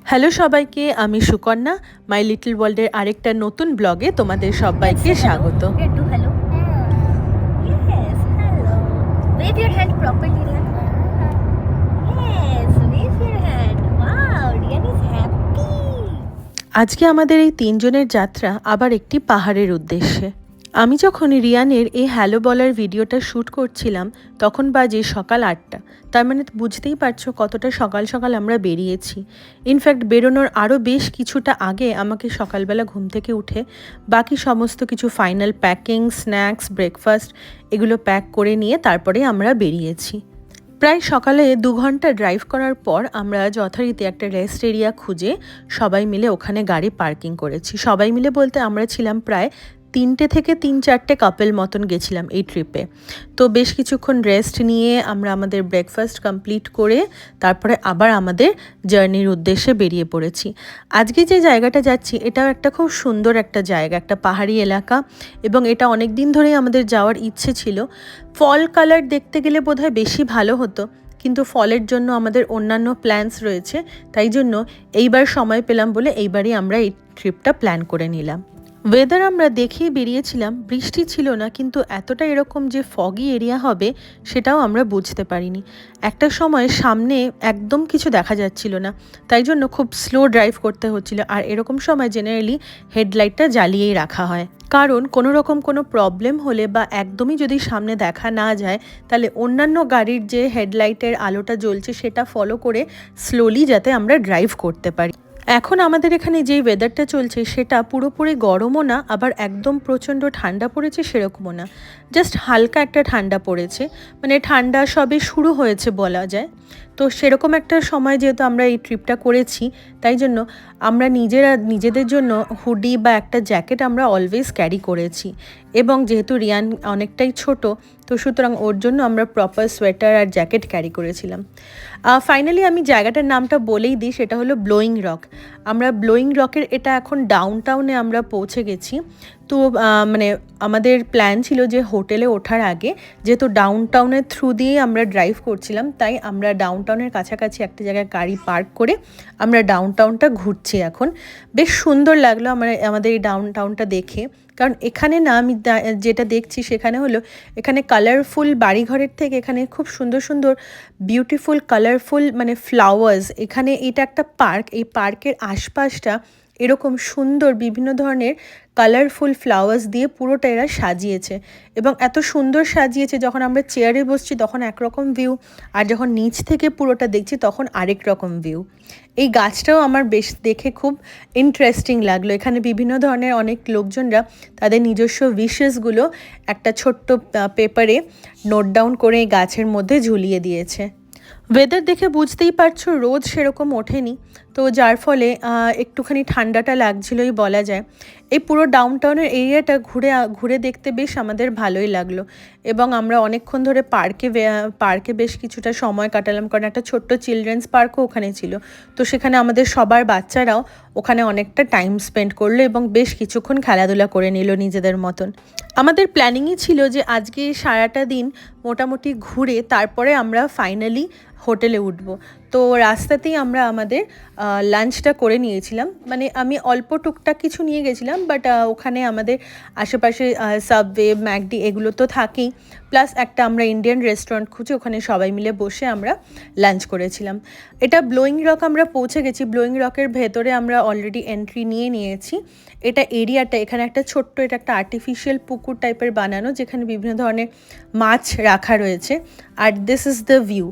Hello সবাইকে, আমি Sukanya. My little ওয়ার্ল্ডের আরেকটা নতুন ব্লগে তোমাদের Let's সবাইকে say hello. স্বাগত। Do hello. Yes, hello. Wave your hand properly, Rian. Yes, wave your hand. Wow, Rian is happy. আজকে আমাদের এই তিনজনের যাত্রা আবার একটি পাহাড়ের উদ্দেশ্যে। আমি যখন রিয়ানের এই হ্যালো বলার ভিডিওটা শ্যুট করছিলাম তখন বাজে সকাল 8টা। তার মানে বুঝতেই পারছো কতটা সকাল সকাল আমরা বেরিয়েছি। ইনফ্যাক্ট বেরোনোর আরও বেশ কিছুটা আগে আমাকে সকালবেলা ঘুম থেকে উঠে বাকি সমস্ত কিছু ফাইনাল প্যাকিং, স্ন্যাক্স, ব্রেকফাস্ট এগুলো প্যাক করে নিয়ে তারপরে আমরা বেরিয়েছি। প্রায় সকালে 2 ঘন্টা ড্রাইভ করার পর আমরা যথারীতি একটা রেস্ট এরিয়া খুঁজে সবাই মিলে ওখানে গাড়ি পার্কিং করেছি। সবাই মিলে বলতে আমরা ছিলাম প্রায় 3টে থেকে 3-4টে কাপল মতন গেছিলাম এই ট্রিপে। তো বেশ কিছুক্ষণ রেস্ট নিয়ে আমরা আমাদের ব্রেকফাস্ট কমপ্লিট করে তারপরে আবার আমাদের জার্নির উদ্দেশ্যে বেরিয়ে পড়েছি। আজকে যে জায়গাটা যাচ্ছি এটাও একটা খুব সুন্দর একটা জায়গা, একটা পাহাড়ি এলাকা, এবং এটা অনেক দিন ধরেই আমাদের যাওয়ার ইচ্ছে ছিল। ফল কালার দেখতে গেলে বোধহয় বেশি ভালো হতো, কিন্তু ফলের জন্য আমাদের অন্যান্য প্ল্যানস রয়েছে, তাই জন্য এইবার সময় পেলাম বলে এইবারই আমরা এই ট্রিপটা প্ল্যান করে নিলাম। ওয়েদার আমরা দেখেই বেরিয়েছিলাম, বৃষ্টি ছিল না, কিন্তু এতটা এরকম যে ফগি এরিয়া হবে সেটাও আমরা বুঝতে পারিনি। একটা সময় সামনে একদম কিছু দেখা যাচ্ছিল না, তাই জন্য খুব স্লো ড্রাইভ করতে হচ্ছিল। আর এরকম সময় জেনারেলি হেডলাইটটা জ্বালিয়েই রাখা হয়, কারণ কোনো রকম কোনো প্রবলেম হলে বা একদমই যদি সামনে দেখা না যায় তাহলে অন্যান্য গাড়ির যে হেডলাইটের আলোটা জ্বলছে সেটা ফলো করে স্লোলি যাতে আমরা ড্রাইভ করতে পারি। এখন আমাদের এখানে যেই ওয়েদারটা চলছে সেটা পুরোপুরি গরমও না, আবার একদম প্রচণ্ড ঠান্ডা পড়েছে সেরকমও না, জাস্ট হালকা একটা ঠান্ডা পড়েছে, মানে ঠান্ডা সবে শুরু হয়েছে বলা যায়। তো সেরকম একটা সময় যেহেতু আমরা এই ট্রিপটা করেছি, তাই জন্য আমরা নিজেদের জন্য হুডি বা একটা জ্যাকেট আমরা অলওয়েজ ক্যারি করেছি। এবং যেহেতু রিয়ান অনেকটাই ছোট, তো সুতরাং ওর জন্য আমরা প্রপার সোয়েটার আর জ্যাকেট ক্যারি করেছিলাম। ফাইনালি আমি জায়গাটার নামটা বলেই দিই, সেটা হলো ব্লোয়িং রক। আমরা ব্লোয়িং রকের এটা এখন ডাউন টাউনে আমরা পৌঁছে গেছি। তো মানে আমাদের প্ল্যান ছিল যে হোটেলে ওঠার আগে, যেহেতু ডাউন টাউনের থ্রু দিয়েই আমরা ড্রাইভ করছিলাম, তাই আমরা ডাউন টাউনের কাছাকাছি একটা জায়গায় গাড়ি পার্ক করে আমরা ডাউন টাউনটা ঘুরছি এখন। বেশ সুন্দর লাগলো আমাদের এই ডাউন টাউনটা দেখে, কারণ এখানে না আমি যেটা দেখছি সেখানে হলো এখানে কালারফুল বাড়িঘরের থেকে এখানে খুব সুন্দর সুন্দর বিউটিফুল কালারফুল মানে ফ্লাওয়ার্স। এখানে এটা একটা পার্ক, এই পার্কের আশপাশটা এরকম সুন্দর বিভিন্ন ধরনের কালারফুল ফ্লাওয়ার্স দিয়ে পুরোটা এরা সাজিয়েছে, এবং এত সুন্দর সাজিয়েছে যখন আমরা চেয়ারে বসছি তখন একরকম ভিউ, আর যখন নিচ থেকে পুরোটা দেখছি তখন আরেক রকম ভিউ। এই গাছটাও আমার বেশ দেখে খুব ইন্টারেস্টিং লাগলো। এখানে বিভিন্ন ধরনের অনেক লোকজনরা তাদের নিজস্ব উইশেসগুলো একটা ছোট্ট পেপারে নোট ডাউন করে এই গাছের মধ্যে ঝুলিয়ে দিয়েছে। ওয়েদার দেখে বুঝতেই পারছো রোদ সেরকম ওঠেনি, তো যার ফলে একটুখানি ঠান্ডাটা লাগছিলই বলা যায়। এই পুরো ডাউন টাউনের এরিয়াটা ঘুরে দেখতে বেশ আমাদের ভালোই লাগলো, এবং আমরা অনেকক্ষণ ধরে পার্কে বেশ কিছুটা সময় কাটালাম, কারণ একটা ছোট্ট চিলড্রেন্স পার্কও ওখানে ছিল। তো সেখানে আমাদের সবার বাচ্চারাও ওখানে অনেকটা টাইম স্পেন্ড করলো এবং বেশ কিছুক্ষণ খেলাধুলা করে নিল নিজেদের মতন। আমাদের প্ল্যানিংই ছিল যে আজকে সারাটা দিন মোটামুটি ঘুরে তারপরে আমরা ফাইনালি হোটেলে উঠব। তো রাস্তাতেই আমরা আমাদের লাঞ্চটা করে নিয়েছিলাম, মানে আমি অল্প টুকটাক কিছু নিয়ে গেছিলাম, বাট ওখানে আমাদের আশেপাশে সাবওয়ে, ম্যাকডি এগুলো তো থাকেই, প্লাস একটা আমরা ইন্ডিয়ান রেস্টুরেন্ট খুঁজে ওখানে সবাই মিলে বসে আমরা লাঞ্চ করেছিলাম। এটা ব্লোয়িং রক আমরা পৌঁছে গেছি। ব্লোয়িং রকের ভেতরে আমরা অলরেডি এন্ট্রি নিয়েছি। এটা এরিয়াটা এখানে একটা ছোট্ট, এটা একটা আর্টিফিশিয়াল পুকুর টাইপের বানানো, যেখানে বিভিন্ন ধরনের মাছ রাখা রয়েছে। আর দিস ইজ দ্য ভিউ।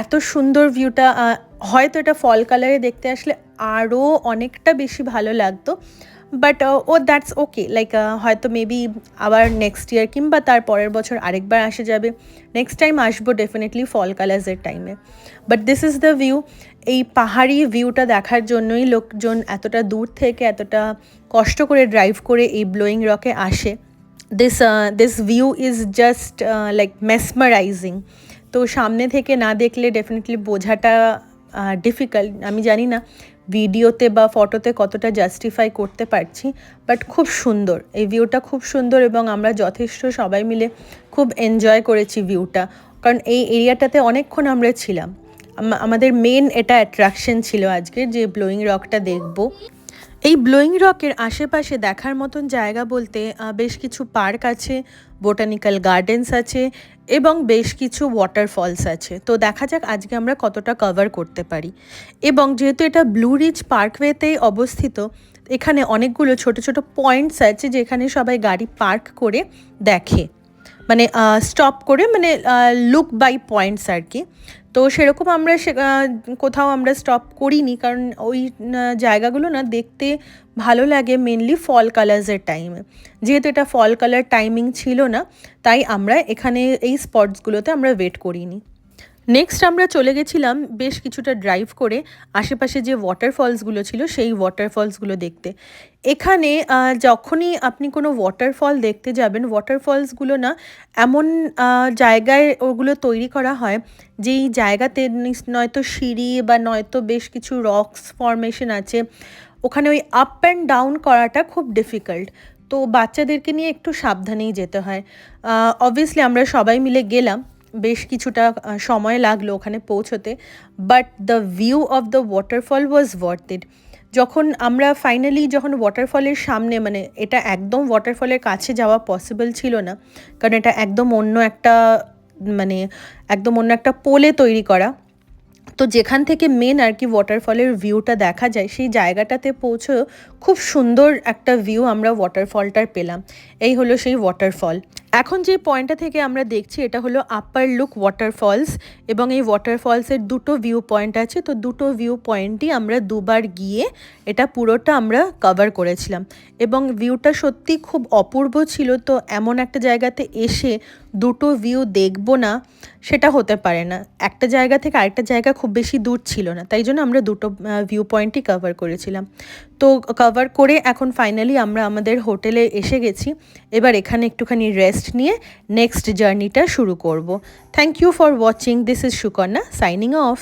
এত সুন্দর ভিউটা, হয়তো এটা ফল কালারে দেখতে আসলে আরও অনেকটা বেশি ভালো লাগতো, বাট দ্যাটস ওকে, লাইক হয়তো মেবি আবার নেক্সট ইয়ার কিংবা তার পরের বছর আরেকবার আসা যাবে। নেক্সট টাইম আসবো ডেফিনেটলি ফল কালার্সের টাইমে। But this is the view. এই পাহাড়ি ভিউটা দেখার জন্যই লোকজন এতটা দূর থেকে এতটা কষ্ট করে ড্রাইভ করে এই ব্লোয়িং রকে আসে। This view is just like mesmerising. তো সামনে থেকে না দেখলে ডেফিনেটলি বোঝাটা ডিফিকাল্ট। আমি জানি না ভিডিওতে বা ফটোতে কতটা জাস্টিফাই করতে পারছি, বাট খুব সুন্দর এই ভিউটা, খুব সুন্দর, এবং আমরা যথেষ্ট সবাই মিলে খুব এনজয় করেছি ভিউটা, কারণ এই এরিয়াটাতে অনেকক্ষণ আমরা ছিলাম। আমাদের মেন এটা অ্যাট্রাকশন ছিল আজকের, যে ব্লোয়িং রকটা দেখব। এই ব্লোয়িং রকের আশেপাশে দেখার মতন জায়গা বলতে বেশ কিছু পার্ক আছে, বোটানিক্যাল গার্ডেন্স আছে এবং বেশ কিছু ওয়াটারফলস আছে। তো দেখা যাক আজকে আমরা কতটা কভার করতে পারি। এবং যেহেতু এটা ব্লু রিজ পার্কওয়েতেই অবস্থিত, এখানে অনেকগুলো ছোট ছোট পয়েন্টস আছে যেখানে সবাই গাড়ি পার্ক করে দেখে, মানে স্টপ করে, মানে লুক বাই পয়েন্টস আর কি। তো সেরকম আমরা কোথাও আমরা স্টপ করিনি, কারণ ওই জায়গাগুলো না দেখতে ভালো লাগে মেনলি ফল কালার্সের টাইমে। যেহেতু এটা ফল কালার টাইমিং ছিল না, তাই আমরা এখানে এই স্পটসগুলোতে আমরা ওয়েট করিনি। নেক্সট আমরা চলে গেছিলাম বেশ কিছুটা ড্রাইভ করে আশেপাশে যে ওয়াটারফলসগুলো ছিল সেই ওয়াটারফলসগুলো দেখতে। এখানে যখনই আপনি কোনো ওয়াটারফল দেখতে যাবেন, ওয়াটারফলসগুলো না এমন জায়গায় ওগুলো তৈরি করা হয় যেই জায়গাতে নয়তো সিঁড়ি বা নয়তো বেশ কিছু রকস ফরমেশন আছে, ওখানে ওই আপ অ্যান্ড ডাউন করাটা খুব ডিফিকাল্ট। তো বাচ্চাদেরকে নিয়ে একটু সাবধানেই যেতে হয়। অবভিয়াসলি আমরা সবাই মিলে গেলাম, বেশ কিছুটা সময় লাগলো ওখানে পৌঁছতে, but the view of the waterfall was worth it. যখন আমরা ফাইনালি যখন ওয়াটারফলের সামনে, মানে এটা একদম ওয়াটারফলের কাছে যাওয়া পসিবল ছিল না, কারণ এটা একদম অন্য একটা, মানে একদম অন্য একটা পোলে তৈরি করা। তো যেখান থেকে মেন আর কি ওয়াটারফলের ভিউটা দেখা যায়, সেই জায়গাটাতে পৌঁছেও খুব সুন্দর একটা ভিউ আমরা ওয়াটারফলটার পেলাম। এই হলো সেই ওয়াটারফল। এখন যে পয়েন্টটা থেকে আমরা দেখছি এটা হলো আপার লুক ওয়াটারফলস, এবং এই ওয়াটারফলসের দুটো ভিউ পয়েন্ট আছে। তো দুটো ভিউ পয়েন্টই আমরা দুবার গিয়ে এটা পুরোটা আমরা কভার করেছিলাম, এবং ভিউটা সত্যি খুব অপূর্ব ছিল। তো এমন একটা জায়গাতে এসে দুটো ভিউ দেখবো না, সেটা হতে পারে না। একটা জায়গা থেকে আরেকটা জায়গা খুব বেশি দূর ছিল না, তাই জন্য আমরা দুটো ভিউ পয়েন্টই কভার করেছিলাম। তো কভার করে এখন ফাইনালি আমরা আমাদের হোটেলে এসে গেছি। এবার এখানে একটুখানি রেস্ট নিয়ে নেক্সট জার্নিটা শুরু করব। Thank you for watching. This is Sukanya signing of.